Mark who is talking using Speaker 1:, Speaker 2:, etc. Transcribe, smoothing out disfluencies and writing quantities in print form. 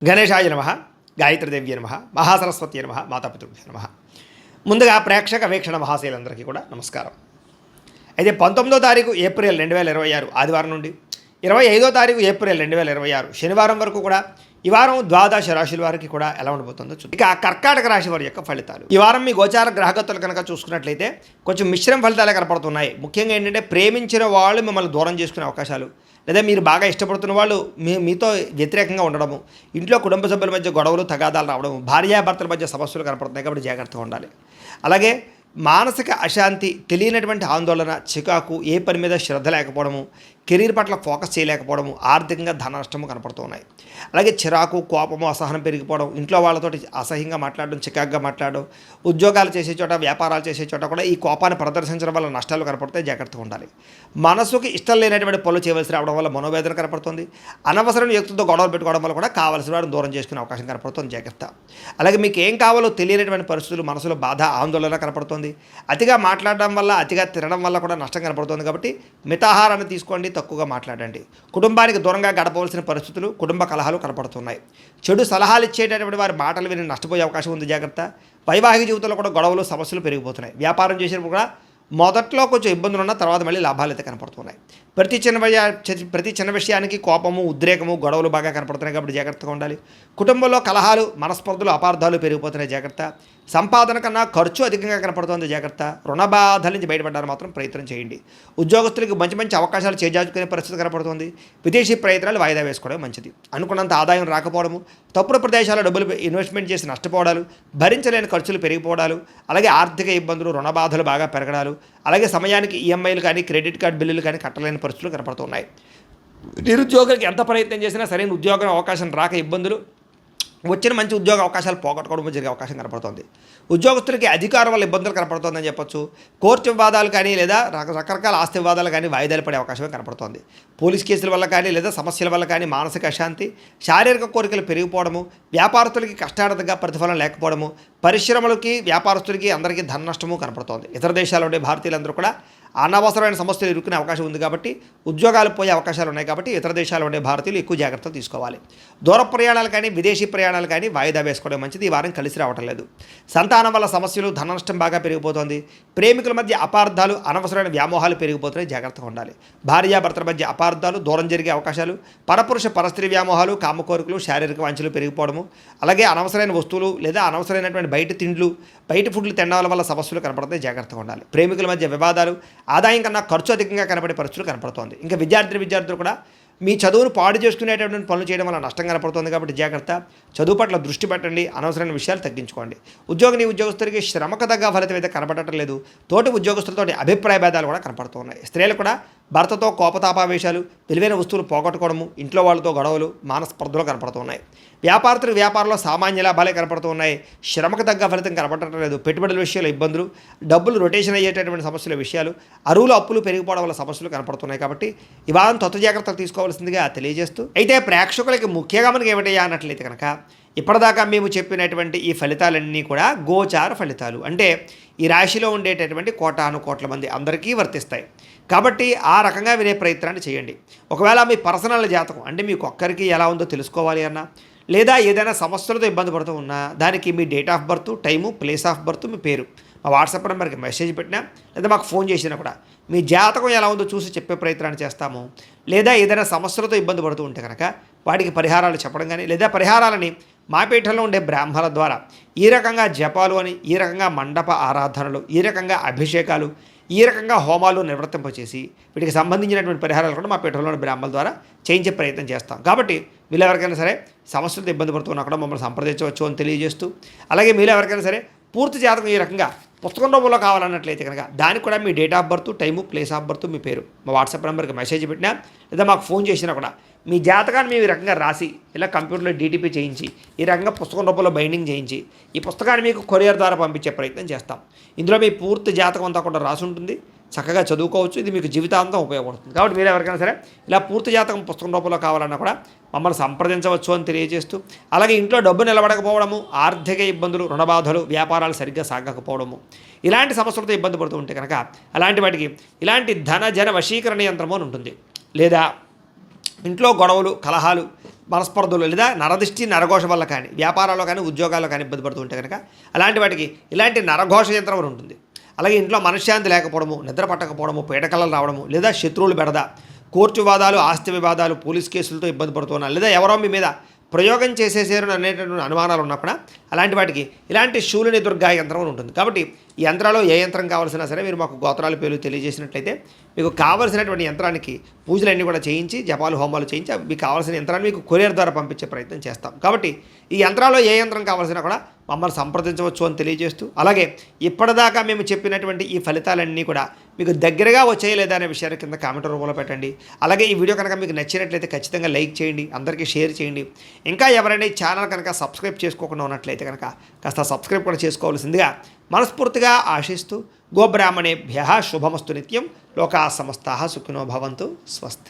Speaker 1: గణేశాయ నమ, గాయత్రీదేవ్య నమ, మహాసరస్వతి నమ, మాతాపితృభ్య నమ. ముందుగా ప్రేక్షక వీక్షణ మహాశైలందరికీ కూడా నమస్కారం. అయితే 19వ తారీఖు ఏప్రిల్ 2026 ఆదివారం నుండి 25వ తారీఖు ఏప్రిల్ 2026 శనివారం వరకు కూడా ఈ వారం ద్వాదశ రాశుల వారికి కూడా ఎలా ఉండబోతుందో చూద్దాం. ఇక కర్కాటక రాశి వారి యొక్క ఫలితాలు. ఈ వారం మీ గోచార గ్రహగతులు కనుక చూసుకున్నట్లయితే కొంచెం మిశ్రమ ఫలితాలే కనపడుతున్నాయి. ముఖ్యంగా ఏంటంటే ప్రేమించిన వాళ్ళు మిమ్మల్ని దూరం చేసుకునే అవకాశాలు, లేదా మీరు బాగా ఇష్టపడుతున్న వాళ్ళు మీతో వ్యతిరేకంగా ఉండడము, ఇంట్లో కుటుంబ సభ్యుల మధ్య గొడవలు తగాదాలు రావడము, భార్యాభర్తల మధ్య సమస్యలు కనపడుతున్నాయి కాబట్టి జాగ్రత్తగా ఉండాలి. అలాగే మానసిక అశాంతి, తెలియనటువంటి ఆందోళన, చికాకు, ఏ పని మీద శ్రద్ధ లేకపోవడము, కెరీర్ పట్ల ఫోకస్ చేయలేకపోవడము, ఆర్థికంగా ధన నష్టము కనపడుతూ ఉన్నాయి. అలాగే చిరాకు, కోపము, అసహనం పెరిగిపోవడం, ఇంట్లో వాళ్ళతోటి అసహ్యంగా మాట్లాడడం, చికాకుగా మాట్లాడడం, ఉద్యోగాలు చేసే చోట, వ్యాపారాలు చేసే చోట కూడా ఈ కోపాన్ని ప్రదర్శించడం వల్ల నష్టాలు కనపడితే జాగ్రత్తగా ఉండాలి. మనసుకి ఇష్టం లేనటువంటి పనులు చేయవలసి రావడం వల్ల మనోవేదన కనపడుతుంది. అనవసరమైన వ్యక్తులతో గొడవలు పెట్టుకోవడం వల్ల కూడా కావలసిన వాడిని దూరం చేసుకునే అవకాశం కనపడుతుంది. జాగ్రత్త. అలాగే మీకు ఏం కావాలో తెలియనటువంటి పరిస్థితులు, మనసులో బాధ, ఆందోళన కనపడుతుంది. అతిగా మాట్లాడడం వల్ల, అతిగా తినడం వల్ల కూడా నష్టం కనపడుతుంది. కాబట్టి మితాహారాన్ని తీసుకోండి, తక్కువగా మాట్లాడండి. కుటుంబానికి దూరంగా గడపవలసిన పరిస్థితులు, కుటుంబ కలహాలు కనపడుతున్నాయి. చెడు సలహాలు ఇచ్చేటటువంటి వారి మాటలు విని నష్టపోయే అవకాశం ఉంది. జాగ్రత్త. వైవాహిక జీవితంలో కూడా గొడవలు, సమస్యలు పెరిగిపోతున్నాయి. వ్యాపారం చేసేటప్పుడు కూడా మొదట్లో కొంచెం ఇబ్బందులు ఉన్న తర్వాత మళ్ళీ లాభాలు అయితే కనపడుతున్నాయి. ప్రతి చిన్న విషయానికి కోపము, ఉద్రేకము, గొడవలు బాగా కనపడుతున్నాయి కాబట్టి జాగ్రత్తగా ఉండాలి. కుటుంబంలో కలహాలు, మనస్పర్ధలు, అపార్థాలు పెరిగిపోతున్నాయి. జాగ్రత్త. సంపాదన కన్నా ఖర్చు అధికంగా కనపడుతుంది. జాగ్రత్త. రుణ బాధల నుంచి బయటపడడానికి మాత్రం ప్రయత్నం చేయండి. ఉద్యోగస్తులకు మంచి మంచి అవకాశాలు చేజార్చుకునే పరిస్థితి కనపడుతుంది. విదేశీ ప్రయత్నాలు వాయిదా వేసుకోవడం మంచిది. అనుకున్నంత ఆదాయం రాకపోవడము, తప్పుడు ప్రదేశాల్లో డబ్బులు ఇన్వెస్ట్మెంట్ చేసి నష్టపోవడాలు, భరించలేని ఖర్చులు పెరిగిపోవడాలు, అలాగే ఆర్థిక ఇబ్బందులు, రుణ బాధలు బాగా పెరగడాలు, అలాగే సమయానికి ఈఎంఐలు కానీ, క్రెడిట్ కార్డు బిల్లులు కానీ కట్టలేని పరిస్థితులు కనపడుతున్నాయి. నిరుద్యోగులకు ఎంత ప్రయత్నం చేసినా సరైన ఉద్యోగం అవకాశం రాక ఇబ్బందులు, వచ్చిన మంచి ఉద్యోగ అవకాశాలు పోగొట్టుకోవడం జరిగే అవకాశం కనపడుతుంది. ఉద్యోగస్తులకి అధికారం వల్ల ఇబ్బందులు కనపడుతుందని చెప్పొచ్చు. కోర్టు వివాదాలు కానీ, లేదా రకరకాల ఆస్తి వివాదాలు కానీ వాయిదాలు పడే అవకాశమే కనపడుతుంది. పోలీస్ కేసుల వల్ల కానీ, లేదా సమస్యల వల్ల కానీ మానసిక అశాంతి, శారీరక కోరికలు పెరిగిపోవడము, వ్యాపారస్తులకి కష్టార్థంగా ప్రతిఫలం లేకపోవడము, పరిశ్రమలకి, వ్యాపారస్తులకి అందరికీ ధన నష్టము కనపడుతోంది. ఇతర దేశాల్లో ఉండే భారతీయులందరూ కూడా అనవసరమైన సమస్యలు ఇరుక్కునే అవకాశం ఉంది కాబట్టి, ఉద్యోగాలు పోయే అవకాశాలు ఉన్నాయి కాబట్టి ఇతర దేశాల్లో ఉండే భారతీయులు ఎక్కువ జాగ్రత్తలు తీసుకోవాలి. దూర ప్రయాణాలు కానీ, విదేశీ ప్రయాణాలు కానీ వాయిదా వేసుకోవడం మంచిది. ఈ వారం కలిసి రావటం లేదు. సంతానం వల్ల సమస్యలు, ధన నష్టం బాగా పెరిగిపోతుంది. ప్రేమికుల మధ్య అపార్థాలు, అనవసరమైన వ్యామోహాలు పెరిగిపోతున్నాయి. జాగ్రత్తగా ఉండాలి. భార్యాభర్తల మధ్య అపార్థాలు, దూరం జరిగే అవకాశాలు, పరపురుష పరస్త్రీ వ్యామోహాలు, కామకోరికలు, శారీరక వాంఛలు పెరిగిపోవడము, అలాగే అనవసరమైన వస్తువులు లేదా అనవసరమైనటువంటి బయట తిండ్లు, బయట ఫుడ్లు తినడం వల్ల సమస్యలు కనపడతాయి. జాగ్రత్తగా ఉండాలి. ప్రేమికుల మధ్య వివాదాలు, ఆదాయం కన్నా ఖర్చు అధికంగా కనపడే పరిస్థితులు కనపడుతోంది. ఇంకా విద్యార్థులు కూడా మీ చదువును పాడు చేసుకునేటటువంటి పనులు చేయడం వల్ల నష్టం కనపడుతుంది కాబట్టి జాగ్రత్త. చదువు పట్ల దృష్టి పెట్టండి. అనవసరమైన విషయాలు తగ్గించుకోండి. ఉద్యోగస్తులకి శ్రమకు తగ్గ ఫలితం అయితే కనపడటం లేదు. తోటి ఉద్యోగస్తులతో అభిప్రాయ భేదాలు కూడా కనపడుతున్నాయి. స్త్రీలు కూడా భర్తతో కోపతాపావేశాలు, విలువైన వస్తువులు పోగొట్టుకోవడము, ఇంట్లో వాళ్ళతో గొడవలు, మానస్పర్ధలు కనపడుతున్నాయి. వ్యాపారంలో సామాన్య లాభాలే కనపడుతున్నాయి. శ్రమకు తగ్గ ఫలితం కనపడటం లేదు. పెట్టుబడుల విషయాలు ఇబ్బందులు, డబ్బులు రొటేషన్ అయ్యేటటువంటి సమస్యల విషయాలు, అరువులు అప్పులు పెరిగిపోవడం వల్ల సమస్యలు కనపడుతున్నాయి. కాబట్టి ఇవాళ తత్వ జాగ్రత్తలు తీసుకోవాల్సిందిగా తెలియజేస్తూ, అయితే ప్రేక్షకులకి ముఖ్యంగా మనకి ఏమిటయ్యా అన్నట్లయితే కనుక, ఇప్పటిదాకా మేము చెప్పినటువంటి ఈ ఫలితాలన్నీ కూడా గోచార ఫలితాలు. అంటే ఈ రాశిలో ఉండేటటువంటి కోటాను కోట్ల మంది అందరికీ వర్తిస్తాయి. కాబట్టి ఆ రకంగా వినే ప్రయత్నాన్ని చేయండి. ఒకవేళ మీ పర్సనల్ జాతకం అంటే మీకు ఒక్కరికి ఎలా ఉందో తెలుసుకోవాలి అన్నా, లేదా ఏదైనా సమస్యలతో ఇబ్బంది పడుతూ ఉన్నా, దానికి మీ date of birth, time, place of birth, మీ పేరు మా వాట్సాప్ నెంబర్కి మెసేజ్ పెట్టినా, లేదా మాకు ఫోన్ చేసినా కూడా మీ జాతకం ఎలా ఉందో చూసి చెప్పే ప్రయత్నాన్ని చేస్తాము. లేదా ఏదైనా సమస్యలతో ఇబ్బంది పడుతూ ఉంటే కనుక వాటికి పరిహారాలు చెప్పడం కానీ, లేదా పరిహారాలని మా పీఠంలో ఉండే బ్రాహ్మణుల ద్వారా ఈ రకంగా జపాలు అని, ఈ రకంగా మండప ఆరాధనలు, ఈ రకంగా అభిషేకాలు, ఈ రకంగా హోమాలు నిర్వర్తింపచేసి వీటికి సంబంధించినటువంటి పరిహారాలు కూడా మా పీఠంలోని బ్రాహ్మణుల ద్వారా చేయించే ప్రయత్నం చేస్తాం. కాబట్టి వీళ్ళు ఎవరికైనా సరే సమస్యలతో ఇబ్బంది పడుతున్నా కూడా మమ్మల్ని సంప్రదించవచ్చు అని తెలియజేస్తూ, అలాగే మీరు ఎవరికైనా సరే పూర్తి జాతకం ఈ రకంగా పుస్తకం రూపంలో కావాలన్నట్లయితే కనుక దానికి కూడా మీ date of birth, time, place of birth, మీ పేరు మా వాట్సాప్ నెంబర్కి మెసేజ్ పెట్టినా, లేదా మాకు ఫోన్ చేసినా కూడా మీ జాతకాన్ని మేము ఈ రకంగా రాసి ఇలా కంప్యూటర్లో డీటీపీ చేయించి ఈ రకంగా పుస్తకం రూపంలో బైండింగ్ చేయించి ఈ పుస్తకాన్ని మీకు కొరియర్ ద్వారా పంపించే ప్రయత్నం చేస్తాం. ఇందులో మీ పూర్తి జాతకం అంతా కూడా రాసి ఉంటుంది. చక్కగా చదువుకోవచ్చు. ఇది మీకు జీవితాంతం ఉపయోగపడుతుంది. కాబట్టి మీరు ఎవరికైనా సరే ఇలా పూర్తి జాతకం పుస్తకం రూపంలో కావాలన్నా కూడా మమ్మల్ని సంప్రదించవచ్చు అని తెలియజేస్తూ, అలాగే ఇంట్లో డబ్బు నిలబడకపోవడము, ఆర్థిక ఇబ్బందులు, రుణబాధలు, వ్యాపారాలు సరిగ్గా సాగకపోవడము, ఇలాంటి సమస్యలతో ఇబ్బంది పడుతూ ఉంటే కనుక అలాంటి వాటికి ఇలాంటి ధన జన వశీకరణ యంత్రము అని ఉంటుంది. లేదా ఇంట్లో గొడవలు, కలహాలు, మనస్పర్ధలు లేదా నరదిష్టి నరఘోష వల్ల కానీ వ్యాపారాల్లో కానీ ఉద్యోగాల్లో కానీ ఇబ్బంది పడుతూ ఉంటే కనుక అలాంటి వాటికి ఇలాంటి నరఘోష యంత్రం అని ఉంటుంది. అలాగే ఇంట్లో మనశ్శాంతి లేకపోవడము, నిద్ర పట్టకపోవడము, పీడకలలు రావడము, లేదా శత్రువులు బెడద, కోర్టు వివాదాలు, ఆస్తి వివాదాలు, పోలీస్ కేసులతో ఇబ్బంది పడుతున్నారు, లేదా ఎవరో మీ మీద ప్రయోగం చేసేసారు అనేటటువంటి అనుమానాలు ఉన్నప్పుడు అలాంటి వాటికి ఇలాంటి శూలిని దుర్గా యంత్రం అని ఉంటుంది. కాబట్టి ఈ యంత్రాల్లో ఏ యంత్రం కావాల్సినా సరే మీరు మాకు గోత్రాల పేర్లు తెలియజేసినట్లయితే మీకు కావాల్సినటువంటి యంత్రానికి పూజలన్నీ కూడా చేయించి జపాలు హోమాలు చేయించి మీకు కావాల్సిన యంత్రాన్ని మీకు కొరియర్ ద్వారా పంపించే ప్రయత్నం చేస్తాం. కాబట్టి ఈ యంత్రాల్లో ఏ యంత్రం కావాల్సినా కూడా మమ్మల్ని సంప్రదించవచ్చు అని తెలియజేస్తూ, అలాగే ఇప్పటిదాకా మేము చెప్పినటువంటి ఈ ఫలితాలన్నీ కూడా మీకు దగ్గరగా వచ్చాయి లేదా అనే విషయాన్ని కింద కామెంట్ రూపంలో పెట్టండి. అలాగే ఈ వీడియో కనుక మీకు నచ్చినట్లయితే ఖచ్చితంగా లైక్ చేయండి, అందరికీ షేర్ చేయండి. ఇంకా ఎవరైనా ఈ ఛానల్ కనుక సబ్స్క్రైబ్ చేసుకోకుండా ఉన్నట్లయితే కనుక కాస్త సబ్స్క్రైబ్ కూడా చేసుకోవాల్సిందిగా మనస్ఫూర్తిగా ఆశిస్తూ, గోబ్రాహ్మణేభ్యః శుభమస్తు నిత్యం, లోకా సమస్తాః సుఖినో భవంతు, స్వస్తి.